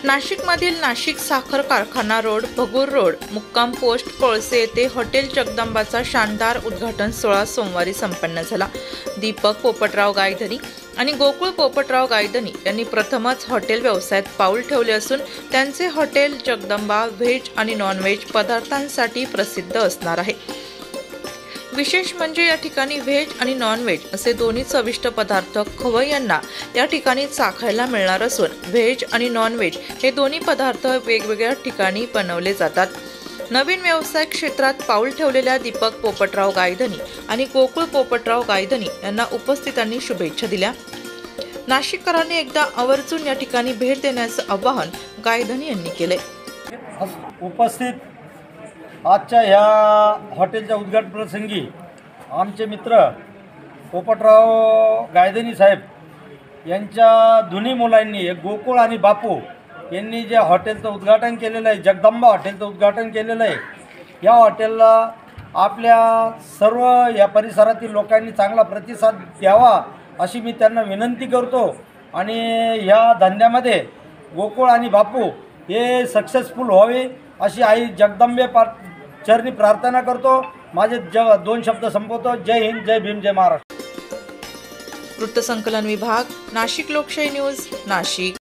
नाशिकमधील नाशिक साखर कारखाना रोड, भगूर रोड, मुक्काम पोस्ट, कोळसे येथे हॉटेल जगदंबाचा शानदार उद्घाटन सोहळा सोमवारी संपन्न झाला। दीपक पोपटराव गायधनी आणि गोकुळ पोपटराव गायधनी यांनी प्रथमच हॉटेल व्यवसायात पाऊल ठेवले असून त्यांचे हॉटेल जगदंबा व्हेज आणि नॉन व्हेज पदार्थांसाठी प्रसिद्ध असणार आहे। विशेष म्हणजे या ठिकाणी व्हेज आणि नॉन व्हेज असे दोन्ही चविष्ट पदार्थ खवय्यांना या ठिकाणी चाखायला मिळणार असून व्हेज आणि नॉन व्हेज हे दोन्ही पदार्थ वेगवेगळ्या ठिकाणी बनवले जातात। नवीन व्यवसाय क्षेत्रात पाऊल ठेवलेल्या दीपक पोपटराव गायधनी आणि गोकुळ पोपटराव गायधनी यांना उपस्थितांनी शुभेच्छा दिल्या। नाशिककरांनी एकदा आवर्जून या ठिकाणी भेट देण्याचं आवाहन गायधनी यांनी केले। उपस्थित आजच्या ह्या हॉटेलच्या उद्घाटन प्रसंगी आमचे मित्र पोपटराव गायधनी साहेब यांच्या दोन्ही मुलांनी गोकुळ आणि बापू यांनी जे हॉटेलचं उद्घाटन केलेलं आहे, जगदंबा हॉटेलचं उद्घाटन केलेलं आहे, या हॉटेलला आपल्या सर्व या परिसरातील लोकांनी चांगला प्रतिसाद द्यावा अशी मी त्यांना विनंती करतो आणि ह्या धंद्यामध्ये गोकुळ आणि बापू हे सक्सेसफुल व्हावे अशी आई जगदंबे चरणी प्रार्थना करतो। माझे दोन शब्द संपवतो। जय हिंद, जय भीम, जय महाराष्ट्र। वृत्तसंकलन विभाग, नाशिक लोकशाही न्यूज, नाशिक।